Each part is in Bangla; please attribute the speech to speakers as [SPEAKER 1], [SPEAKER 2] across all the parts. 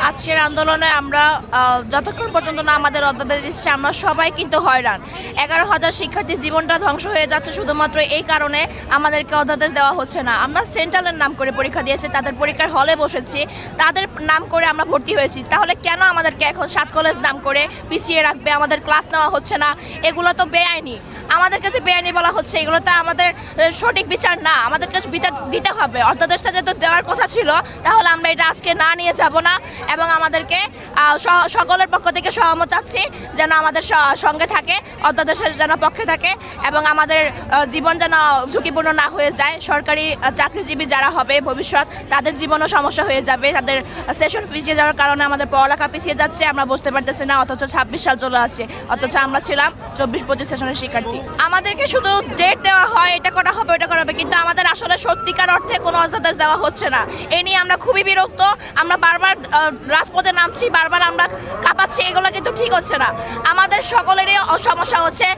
[SPEAKER 1] আজকের আন্দোলনে আমরা যতক্ষণ পর্যন্ত না আমাদের অধ্যাদেশ দিচ্ছে আমরা সবাই কিন্তু হয়রান। 11,000 শিক্ষার্থীর জীবনটা ধ্বংস হয়ে যাচ্ছে শুধুমাত্র এই কারণে আমাদেরকে অধ্যাদেশ দেওয়া হচ্ছে না। আমরা সেন্ট্রালের নাম করে পরীক্ষা দিয়েছি, তাদের পরীক্ষার হলে বসেছি, তাদের নাম করে আমরা ভর্তি হয়েছি। তাহলে কেন আমাদেরকে এখন 7 কলেজ নাম করে পিছিয়ে রাখবে? আমাদের ক্লাস নেওয়া হচ্ছে না, এগুলো তো বেআইনি। আমাদের কাছে বেআইনি বলা হচ্ছে, এগুলো তো আমাদের সঠিক বিচার না। আমাদের কাছে বিচার দিতে হবে। অধ্যাদেশটা যেহেতু দেওয়ার কথা ছিল, তাহলে আমরা এটা আজকে না নিয়ে যাব না এবং আমাদেরকে সকলের পক্ষ থেকে সহমত চাচ্ছি যেন আমাদের সঙ্গে থাকে, অধ্যাদেশের যেন পক্ষে থাকে এবং আমাদের জীবন যেন ঝুঁকিপূর্ণ না হয়ে যায়। সরকারি চাকরিজীবী যারা হবে ভবিষ্যৎ, তাদের জীবনও সমস্যা হয়ে যাবে। তাদের সেশন পিছিয়ে যাওয়ার কারণে আমাদের পড়ালেখা পিছিয়ে যাচ্ছে, আমরা বুঝতে পারতেছি না। অথচ 26 সাল চলে আসছে, অথচ আমরা ছিলাম 24-25 সেশনের শিক্ষার্থী। আমাদেরকে শুধু ডেট দেওয়া হয়, এটা করা হবে ওটা করা হবে, কিন্তু আমাদের আসলে সত্যিকার অর্থে কোনো অধ্যাদেশ দেওয়া হচ্ছে না। এই নিয়ে আমরা খুবই বিরক্ত। আমরা বারবার রাজপথে নামছি, বারবার আমরা কাঁপাচ্ছি, এগুলো কিন্তু ঠিক হচ্ছে না। আমাদের সকলেরই সমস্যা হচ্ছে,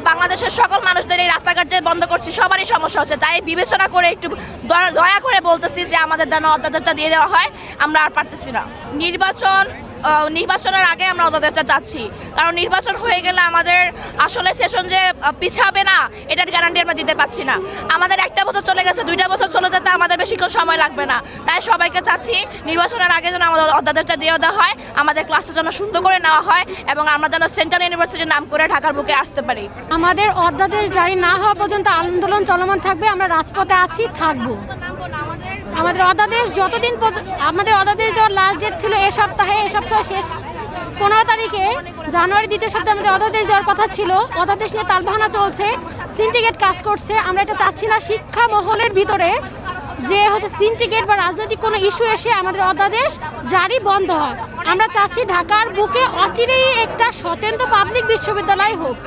[SPEAKER 1] বাংলাদেশের সকল মানুষদের এই রাস্তাঘাট যে বন্ধ করছি সবারই সমস্যা হচ্ছে। তাই বিবেচনা করে একটু দয়া করে বলতেছি যে আমাদের যেন অধ্যাদেশটা দিয়ে দেওয়া হয়, আমরা আর পারতেছি না। নির্বাচনের আগে আমরা অধ্যাদেশটা চাচ্ছি, কারণ নির্বাচন হয়ে গেলে আমাদের আসলে সেশন যে পিছাবে না এটার গ্যারান্টি আমরা দিতে পারছি না। আমাদের 1টা বছর চলে গেছে, 2টা বছর চলে যেতে আমাদের বেশিক্ষণ সময় লাগবে না। তাই সবাইকে চাচ্ছি নির্বাচনের আগে যেন আমাদের অধ্যাদেশটা দিয়ে দেওয়া হয়, আমাদের ক্লাসটা যেন সুন্দর করে নেওয়া হয় এবং আমরা যেন সেন্ট্রাল ইউনিভার্সিটির নাম করে ঢাকার বুকে আসতে পারি।
[SPEAKER 2] আমাদের অধ্যাদেশ জারি না হওয়া পর্যন্ত আন্দোলন চলমান থাকবে, আমরা রাজপথে আছি, থাকবো। আমাদের অধ্যাদেশ যতদিন আমাদের অধ্যাদেশ দেওয়ার লাস্ট ডেট ছিল এই সপ্তাহে শেষ 15 তারিখে, জানুয়ারি 2য় সপ্তাহে আমাদের অধ্যাদেশ দেওয়ার কথা ছিল। অধ্যাদেশ নিয়ে তালবাহানা চলছে, সিন্ডিকেট কাজ করছে। আমরা এটা চাচ্ছি না শিক্ষা মহলের ভিতরে যে সিন্ডিকেট বা রাজনৈতিক কোনো ইস্যু এসে আমাদের অধ্যাদেশ জারি বন্ধ হয়। আমরা চাচ্ছি ঢাকার বুকে অচিরেই একটা স্বতন্ত্র পাবলিক বিশ্ববিদ্যালয় হোক।